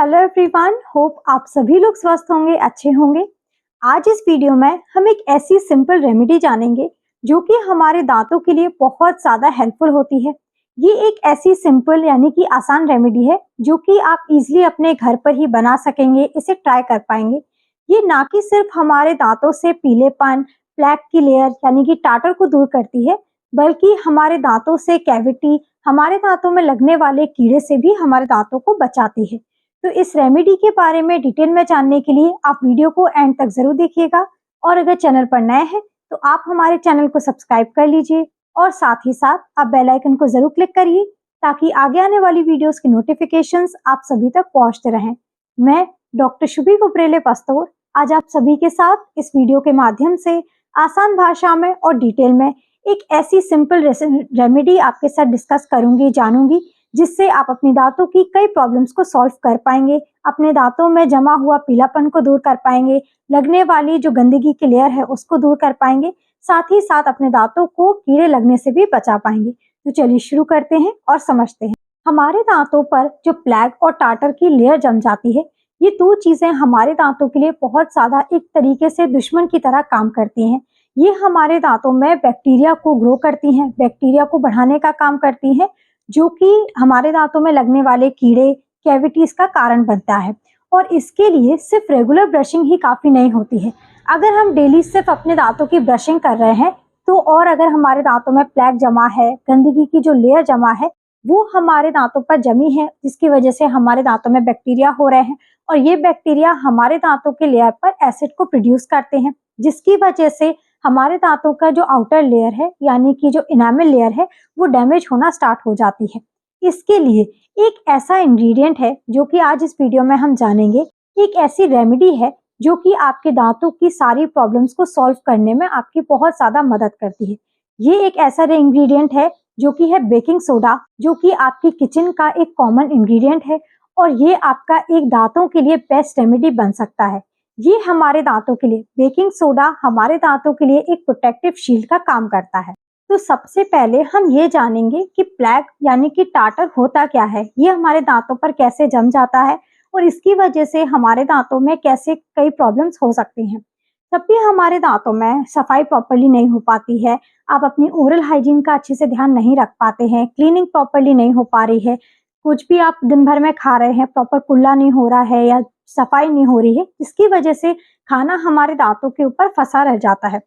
Hello everyone, hope आप सभी लोग स्वस्थ होंगे, अच्छे होंगे। आज इस वीडियो में हम एक ऐसी सिंपल रेमेडी जानेंगे जो कि हमारे दांतों के लिए बहुत ज़्यादा हेल्पफुल होती है। ये एक ऐसी सिंपल यानी कि आसान रेमेडी है जो कि आप इजीली अपने घर पर ही बना सकेंगे, इसे ट्राई कर पाएंगे। ये ना कि सिर्फ हमारे दांतों से पीलेपन, प्लेक की लेयर यानी कि टाटर को दूर करती है, बल्कि हमारे दांतों से कैविटी, हमारे दांतों में लगने वाले कीड़े से भी हमारे दांतों को बचाती है। तो इस रेमेडी के बारे में डिटेल में जानने के लिए आप वीडियो को एंड तक जरूर देखिएगा। और अगर चैनल पर नए हैं तो आप हमारे चैनल को सब्सक्राइब कर लीजिए और साथ ही साथ आप बेल आइकन को जरूर क्लिक करिए ताकि आगे आने वाली वीडियोस की नोटिफिकेशंस आप सभी तक पहुंचते रहें। मैं डॉक्टर शुभी कुपरेले पस्तौर आज आप सभी के साथ इस वीडियो के माध्यम से आसान भाषा में और डिटेल में एक ऐसी सिंपल रेमेडी आपके साथ डिस्कस करूंगी, जानूंगी, जिससे आप अपने दांतों की कई प्रॉब्लम्स को सॉल्व कर पाएंगे, अपने दांतों में जमा हुआ पीलापन को दूर कर पाएंगे, लगने वाली जो गंदगी की लेयर है उसको दूर कर पाएंगे, साथ ही साथ अपने दांतों को कीड़े लगने से भी बचा पाएंगे। तो चलिए शुरू करते हैं और समझते हैं। हमारे दांतों पर जो प्लैक और टाटर की लेयर जम जाती है, ये दो चीजें हमारे दांतों के लिए बहुत ज्यादा एक तरीके से दुश्मन की तरह काम करती हैं। ये हमारे दांतों में बैक्टीरिया को ग्रो करती हैं, बैक्टीरिया को बढ़ाने का काम करती हैं, जो कि हमारे दांतों में लगने वाले कीड़े, कैविटीज का कारण बनता है। और इसके लिए सिर्फ रेगुलर ब्रशिंग ही काफी नहीं होती है। अगर हम डेली सिर्फ अपने दांतों की ब्रशिंग कर रहे हैं तो, और अगर हमारे दांतों में प्लैक जमा है, गंदगी की जो लेयर जमा है वो हमारे दांतों पर जमी है, जिसकी वजह से हमारे दांतों में बैक्टीरिया हो रहे हैं, और ये बैक्टीरिया हमारे दांतों के लेयर पर एसिड को प्रोड्यूस करते हैं, जिसकी वजह से हमारे दांतों का जो आउटर लेयर है यानी कि जो इनामल लेयर है वो डैमेज होना स्टार्ट हो जाती है। इसके लिए एक ऐसा इंग्रेडिएंट है जो कि आज इस वीडियो में हम जानेंगे। एक ऐसी रेमेडी है जो कि आपके दांतों की सारी प्रॉब्लम्स को सॉल्व करने में आपकी बहुत ज्यादा मदद करती है। ये एक ऐसा इंग्रेडिएंट है जो कि है बेकिंग सोडा, जो कि आपकी किचन का एक कॉमन इंग्रेडिएंट है, और ये आपका एक दांतों के लिए बेस्ट रेमेडी बन सकता है। ये हमारे दांतों के लिए, बेकिंग सोडा हमारे दांतों के लिए एक प्रोटेक्टिव शील्ड का काम करता है। तो सबसे पहले हम ये जानेंगे कि प्लैक यानी कि टाटर होता क्या है, ये हमारे दांतों पर कैसे जम जाता है और इसकी वजह से हमारे दांतों में कैसे कई प्रॉब्लम्स हो सकती हैं। जब भी हमारे दांतों में सफाई प्रॉपर्ली नहीं हो पाती है, आप अपनी ओरल हाइजीन का अच्छे से ध्यान नहीं रख पाते हैं, क्लीनिंग प्रॉपर्ली नहीं हो पा रही है, कुछ भी आप दिन भर में खा रहे हैं प्रॉपर कुल्ला नहीं हो रहा है या सफाई नहीं हो रही है, जिसकी वजह से खाना हमारे दांतों के ऊपर फंसा रह जाता है।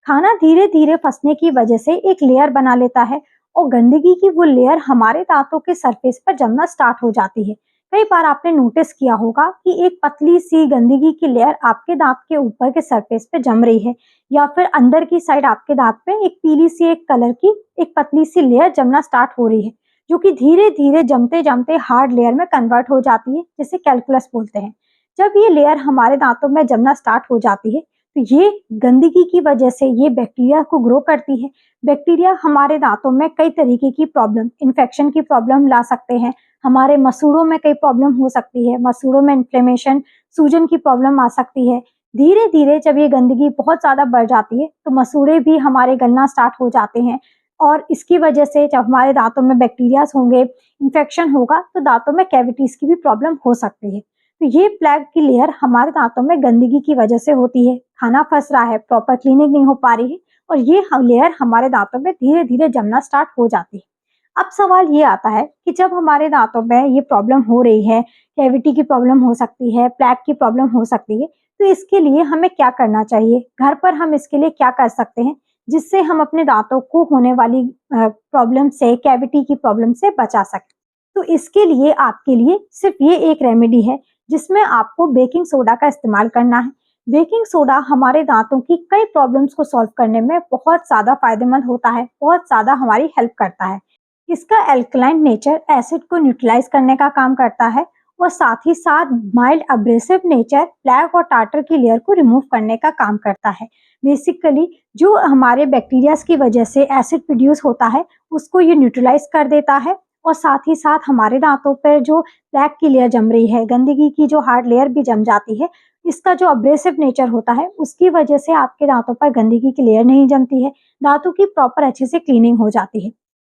खाना धीरे धीरे फंसने की वजह से एक लेयर बना लेता है और गंदगी की वो लेयर हमारे दांतों के सरफेस पर जमना स्टार्ट हो जाती है। कई बार आपने नोटिस किया होगा कि एक पतली सी गंदगी की लेयर आपके दांत के ऊपर के सरफेस पे जम रही है, या फिर अंदर की साइड आपके दांत पे एक पीली सी एक कलर की एक पतली सी लेयर जमना स्टार्ट हो रही है, जो कि धीरे धीरे जमते जमते हार्ड लेयर में कन्वर्ट हो जाती है, जिसे कैलकुलस बोलते हैं। जब ये लेयर हमारे दांतों में जमना स्टार्ट हो जाती है तो ये गंदगी की वजह से ये बैक्टीरिया को ग्रो करती है। बैक्टीरिया हमारे दांतों में कई तरीके की प्रॉब्लम, इन्फेक्शन की प्रॉब्लम ला सकते हैं, हमारे मसूड़ों में कई प्रॉब्लम हो सकती है, मसूड़ों में इन्फ्लेमेशन, सूजन की प्रॉब्लम आ सकती है। धीरे धीरे जब ये गंदगी बहुत ज्यादा बढ़ जाती है तो मसूड़े भी हमारे गलना स्टार्ट हो जाते हैं, और इसकी वजह से जब हमारे दांतों में बैक्टीरियाज होंगे, इन्फेक्शन होगा, तो दांतों में कैविटीज की भी प्रॉब्लम हो सकती है। तो ये प्लैक की लेयर हमारे दांतों में गंदगी की वजह से होती है, खाना फंस रहा है, प्रॉपर क्लीनिंग नहीं हो पा रही है, और ये लेयर हमारे दांतों में धीरे धीरे जमना स्टार्ट हो जाती है। अब सवाल ये आता है कि जब हमारे दांतों में ये प्रॉब्लम हो रही है, कैविटी की प्रॉब्लम हो सकती है, प्लैक की प्रॉब्लम हो सकती है, तो इसके लिए हमें क्या करना चाहिए, घर पर हम इसके लिए क्या कर सकते हैं जिससे हम अपने दांतों को होने वाली प्रॉब्लम से, कैविटी की प्रॉब्लम से बचा सकें। तो इसके लिए आपके लिए सिर्फ ये एक रेमेडी है जिसमें आपको बेकिंग सोडा का इस्तेमाल करना है। बेकिंग सोडा हमारे दांतों की कई प्रॉब्लम्स को सॉल्व करने में बहुत ज्यादा फायदेमंद होता है, बहुत ज्यादा हमारी हेल्प करता है। इसका एल्कलाइन नेचर एसिड को न्यूट्रलाइज करने का काम करता है, और साथ ही साथ माइल्ड अब्रेसिव नेचर प्लैक और टाटर की लेयर को रिमूव करने का काम करता है। बेसिकली जो हमारे बैक्टीरियाज की वजह से एसिड प्रोड्यूस होता है उसको ये न्यूट्रलाइज कर देता है, और साथ ही साथ हमारे दांतों पर जो प्लैक की लेयर जम रही है, गंदगी की जो हार्ड लेयर भी जम जाती है, इसका जो अब्रेसिव नेचर होता है उसकी वजह से आपके दांतों पर गंदगी की लेयर नहीं जमती है, दांतों की प्रॉपर अच्छे से क्लीनिंग हो जाती है।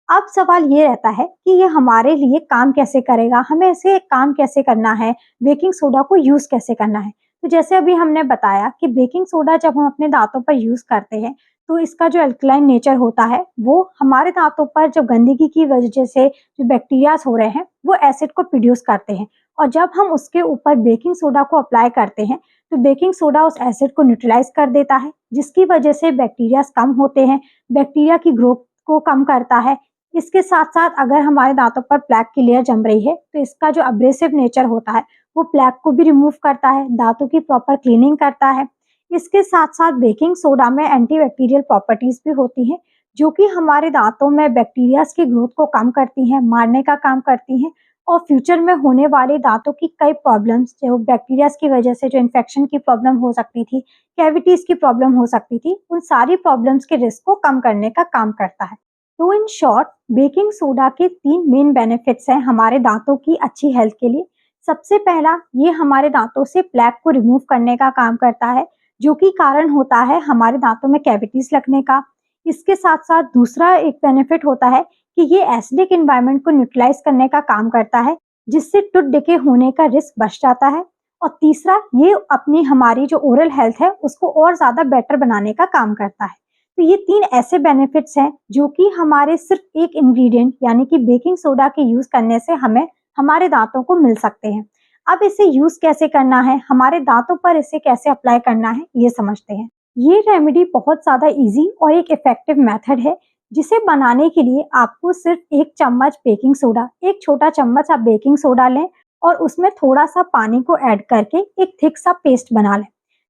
अब सवाल ये रहता है कि ये हमारे लिए काम कैसे करेगा, हमें इसे काम कैसे करना है, बेकिंग सोडा को यूज कैसे करना है। तो जैसे अभी हमने बताया कि बेकिंग सोडा जब हम अपने दांतों पर यूज करते हैं तो इसका जो अल्कलाइन नेचर होता है वो हमारे दांतों पर जो गंदगी की वजह से जो बैक्टीरियाज हो रहे हैं वो एसिड को प्रोड्यूस करते हैं, और जब हम उसके ऊपर बेकिंग सोडा को अप्लाई करते हैं तो बेकिंग सोडा उस एसिड को न्यूट्रलाइज कर देता है, जिसकी वजह से बैक्टीरियाज कम होते हैं, बैक्टीरिया की ग्रोथ को कम करता है। इसके साथ-साथ अगर हमारे दांतों पर प्लेक की लेयर जम रही है, तो इसका जो एब्रेसिव नेचर होता है, वो प्लेक को भी रिमूव करता है, दांतों की प्रॉपर क्लीनिंग करता है। इसके साथ-साथ बेकिंग सोडा में एंटीबैक्टीरियल प्रॉपर्टीज भी होती हैं, जो कि हमारे दांतों में बैक्टीरियाज की ग्रोथ को कम करती हैं, मारने का काम करती हैं, और फ्यूचर में होने वाले दांतों की कई प्रॉब्लम्स जो बैक्टीरियाज की वजह से जो इन्फेक्शन की प्रॉब्लम हो सकती थी, कैविटीज की प्रॉब्लम हो सकती थी, उन सारी प्रॉब्लम्स के रिस्क को कम करने का काम करता है। तो इन शॉर्ट बेकिंग सोडा के 3 मेन बेनिफिट्स हैं हमारे दांतों की अच्छी हेल्थ के लिए। सबसे पहला, ये हमारे दांतों से प्लेक को रिमूव करने का काम करता है, जो कि कारण होता है हमारे दांतों में कैविटीज लगने का। इसके साथ-साथ दूसरा एक बेनिफिट होता है कि ये एसिडिक एनवायरनमेंट को न्यूट्रलाइज करने का काम करता है, जिससे टूथ डिके होने का रिस्क बच जाता है। और तीसरा, ये अपनी हमारी जो ओरल हेल्थ है उसको और ज़्यादा बेटर बनाने का काम करता है। तो ये 3 ऐसे बेनिफिट्स हैं जो कि हमारे सिर्फ एक इंग्रेडिएंट यानी कि बेकिंग सोडा के यूज करने से हमें हमारे दांतों को मिल सकते हैं। अब इसे यूज कैसे करना है, हमारे दांतों पर इसे कैसे अप्लाई करना है, ये समझते हैं। ये रेमेडी बहुत ज़्यादा इजी और एक इफेक्टिव मेथड है, जिसे बनाने के लिए आपको सिर्फ 1 चम्मच बेकिंग सोडा, एक छोटा चम्मच आप बेकिंग सोडा लें और उसमें थोड़ा सा पानी को ऐड करके एक थिक सा पेस्ट बना लें।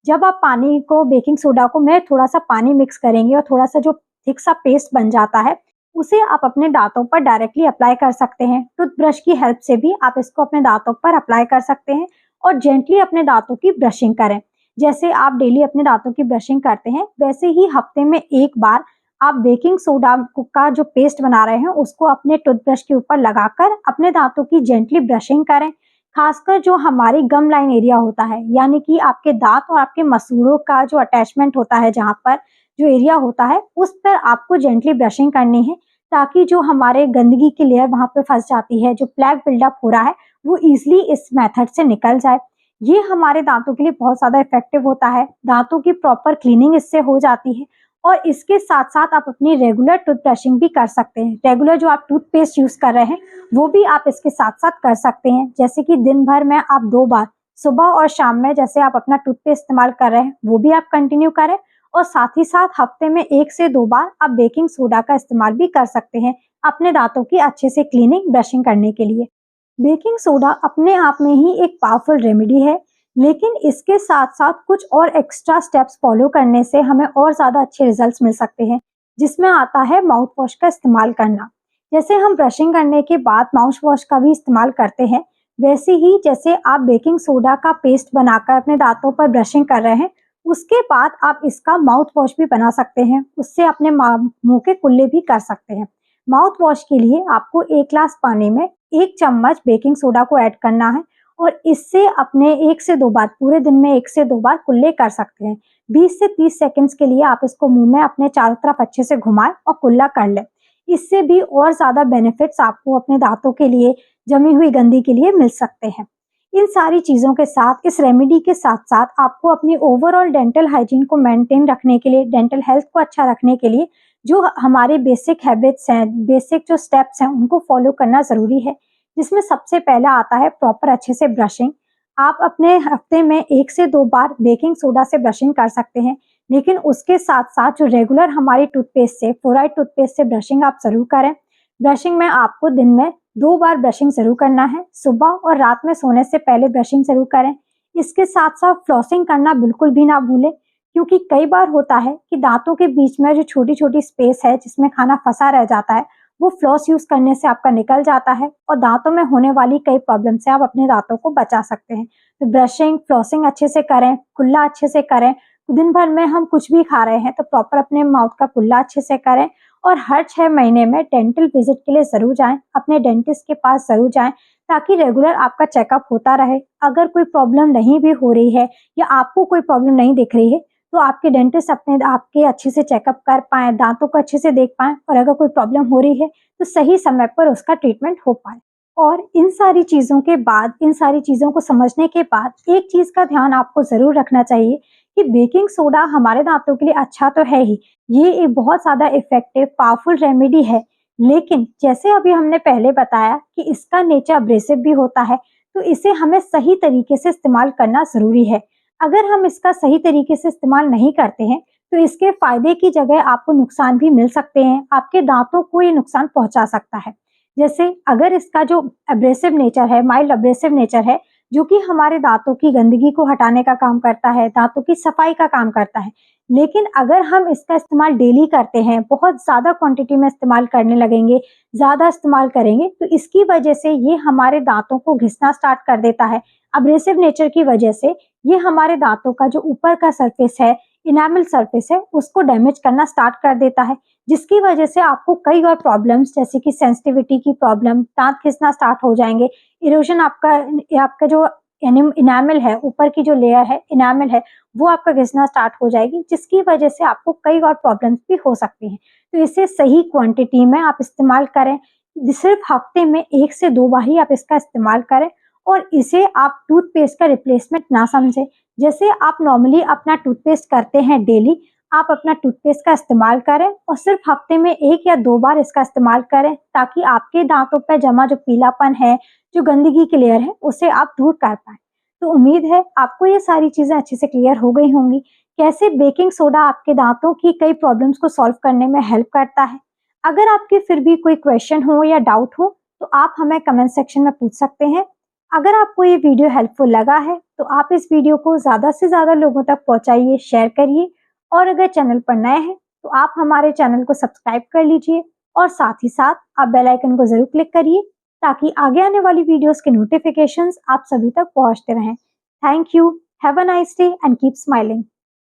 जब आप पानी को बेकिंग सोडा को में थोड़ा सा पानी मिक्स करेंगे और थोड़ा सा जो थिक सा पेस्ट बन जाता है, उसे आप अपने दांतों पर डायरेक्टली अप्लाई कर सकते हैं। टूथब्रश की हेल्प से भी आप इसको अपने दांतों पर अप्लाई कर सकते हैं और जेंटली अपने दांतों की ब्रशिंग करें। जैसे आप डेली अपने दांतों की ब्रशिंग करते हैं, वैसे ही हफ्ते में 1 बार आप बेकिंग सोडा का जो पेस्ट बना रहे हैं उसको अपने टूथब्रश के ऊपर लगाकर अपने दांतों की जेंटली ब्रशिंग करें। खासकर जो हमारी गम लाइन एरिया होता है, यानी कि आपके दांत और आपके मसूड़ों का जो अटैचमेंट होता है, जहाँ पर जो एरिया होता है, उस पर आपको जेंटली ब्रशिंग करनी है, ताकि जो हमारे गंदगी की लेयर वहाँ पे फंस जाती है, जो प्लेक बिल्डअप हो रहा है, वो इजिली इस मेथड से निकल जाए। ये हमारे दांतों के लिए बहुत ज़्यादा इफेक्टिव होता है, दांतों की प्रॉपर क्लीनिंग इससे हो जाती है, और इसके साथ-साथ आप अपनी रेगुलर टूथ ब्रशिंग भी कर सकते हैं। रेगुलर जो आप टूथपेस्ट यूज़ कर रहे हैं, वो भी आप इसके साथ-साथ कर सकते हैं। जैसे कि दिन भर में आप 2 बार, सुबह और शाम में जैसे आप अपना टूथपेस्ट इस्तेमाल कर रहे हैं, वो भी आप कंटिन्यू करें, और साथ ही साथ हफ्ते में 1 से 2 बार आप बेकिंग सोडा का इस्तेमाल भी कर सकते हैं, अपने दांतों की अच्छे से क्लीनिंग, ब्रशिंग करने के लिए। बेकिंग सोडा अपने आप में ही एक पावरफुल रेमेडी है, लेकिन इसके साथ-साथ कुछ और एक्स्ट्रा स्टेप्स फॉलो करने से हमें और ज़्यादा अच्छे रिजल्ट्स मिल सकते हैं, जिसमें आता है माउथ वॉश का इस्तेमाल करना। जैसे हम ब्रशिंग करने के बाद माउथ वॉश का भी इस्तेमाल करते हैं, वैसे ही जैसे आप बेकिंग सोडा का पेस्ट बनाकर अपने दांतों पर ब्रशिंग कर रहे हैं, उसके बाद आप इसका माउथ वॉश भी बना सकते हैं। उससे अपने मुँह के कुल्ले भी कर सकते हैं। माउथ वॉश के लिए आपको 1 ग्लास पानी में 1 चम्मच बेकिंग सोडा को ऐड करना है और इससे अपने 1 से 2 बार, पूरे दिन में 1 से 2 बार कुल्ले कर सकते हैं। 20 से 30 सेकंड्स के लिए आप इसको मुंह में अपने चारों तरफ अच्छे से घुमाएं और कुल्ला कर लें। इससे भी और ज़्यादा बेनिफिट्स आपको अपने दांतों के लिए, जमी हुई गंदगी के लिए मिल सकते हैं। इन सारी चीज़ों के साथ, इस रेमेडी के साथ-साथ आपको अपनी ओवरऑल डेंटल हाइजीन को मेंटेन रखने के लिए, डेंटल हेल्थ को अच्छा रखने के लिए जो हमारे बेसिक हैबिट्स हैं, बेसिक जो स्टेप्स हैं, उनको फॉलो करना ज़रूरी है। जिसमें सबसे पहला आता है प्रॉपर अच्छे से ब्रशिंग। आप अपने हफ्ते में 1 से 2 बार बेकिंग सोडा से ब्रशिंग कर सकते हैं, लेकिन उसके साथ-साथ जो रेगुलर हमारी टूथपेस्ट से, फ्लोराइड टूथपेस्ट से ब्रशिंग आप ज़रूर करें। ब्रशिंग में आपको दिन में 2 बार ब्रशिंग ज़रूर करना है, सुबह और रात में सोने से पहले ब्रशिंग ज़रूर करें। इसके साथ-साथ फ्लॉसिंग करना बिल्कुल भी ना भूलें, क्योंकि कई बार होता है कि दांतों के बीच में जो छोटी-छोटी स्पेस है जिसमें खाना फँसा रह जाता है, वो फ्लॉस यूज़ करने से आपका निकल जाता है और दांतों में होने वाली कई प्रॉब्लम से आप अपने दांतों को बचा सकते हैं। तो ब्रशिंग, फ्लॉसिंग अच्छे से करें, कुल्ला अच्छे से करें। दिन भर में हम कुछ भी खा रहे हैं तो प्रॉपर अपने माउथ का कुल्ला अच्छे से करें, और हर 6 महीने में डेंटल विजिट के लिए ज़रूर जाएँ, अपने डेंटिस्ट के पास ज़रूर जाएँ, ताकि रेगुलर आपका चेकअप होता रहे। अगर कोई प्रॉब्लम नहीं भी हो रही है या आपको कोई प्रॉब्लम नहीं दिख रही है, तो आपके डेंटिस्ट अपने आपके अच्छे से चेकअप कर पाएँ, दांतों को अच्छे से देख पाएँ और अगर कोई प्रॉब्लम हो रही है तो सही समय पर उसका ट्रीटमेंट हो पाए। और इन सारी चीज़ों के बाद, इन सारी चीज़ों को समझने के बाद एक चीज़ का ध्यान आपको ज़रूर रखना चाहिए कि बेकिंग सोडा हमारे दांतों के लिए अच्छा तो है ही, ये एक बहुत ज़्यादा इफ़ेक्टिव पावरफुल रेमेडी है। लेकिन जैसे अभी हमने पहले बताया कि इसका नेचर अब्रेसिव भी होता है, तो इसे हमें सही तरीके से इस्तेमाल करना ज़रूरी है। अगर हम इसका सही तरीके से इस्तेमाल नहीं करते हैं, तो इसके फ़ायदे की जगह आपको नुकसान भी मिल सकते हैं, आपके दांतों को ये नुकसान पहुँचा सकता है। जैसे अगर इसका जो एब्रेसिव नेचर है, माइल्ड एब्रेसिव नेचर है, जो कि हमारे दांतों की गंदगी को हटाने का काम करता है, दांतों की सफाई का काम करता है। लेकिन अगर हम इसका इस्तेमाल डेली करते हैं, बहुत ज़्यादा क्वांटिटी में इस्तेमाल करने लगेंगे, ज़्यादा इस्तेमाल करेंगे, तो इसकी वजह से ये हमारे दांतों को घिसना स्टार्ट कर देता है। एब्रेसिव नेचर की वजह से ये हमारे दांतों का जो ऊपर का सरफेस है, इनामल सरफेस है, उसको डैमेज करना स्टार्ट कर देता है, जिसकी वजह से आपको कई और प्रॉब्लम्स जैसे कि सेंसिटिविटी की प्रॉब्लम, दांत खिसना स्टार्ट हो जाएँगे, इरोजन आपका जो इनामल है, ऊपर की जो लेयर है, इनामल है, वो आपका घिसना स्टार्ट हो जाएगी, जिसकी वजह से आपको कई और प्रॉब्लम्स भी हो सकती हैं। तो इसे सही क्वांटिटी में आप इस्तेमाल करें, सिर्फ़ हफ्ते में 1 से 2 बार ही आप इसका इस्तेमाल करें और इसे आप टूथपेस्ट का रिप्लेसमेंट ना समझें। जैसे आप नॉर्मली अपना टूथपेस्ट करते हैं डेली, आप अपना टूथपेस्ट का इस्तेमाल करें और सिर्फ़ हफ्ते में 1 या 2 बार इसका इस्तेमाल करें, ताकि आपके दाँतों पे जमा जो पीलापन है, जो गंदगी की लेयर है, उसे आप दूर कर पाएँ। तो उम्मीद है आपको ये सारी चीज़ें अच्छे से क्लियर हो गई होंगी, कैसे बेकिंग सोडा आपके दाँतों की कई प्रॉब्लम्स को सॉल्व करने में हेल्प करता है। अगर आपके फिर भी कोई क्वेश्चन हो या डाउट हो, तो आप हमें कमेंट सेक्शन में पूछ सकते हैं। अगर आपको ये वीडियो हेल्पफुल लगा है, तो आप इस वीडियो को ज़्यादा से ज़्यादा लोगों तक पहुँचाइए, शेयर करिए और अगर चैनल पर नए हैं, तो आप हमारे चैनल को सब्सक्राइब कर लीजिए और साथ ही साथ आप बेल आइकन को ज़रूर क्लिक करिए, ताकि आगे आने वाली वीडियोस के नोटिफिकेशंस आप सभी तक पहुंचते रहें। Thank you, have a nice day and keep smiling.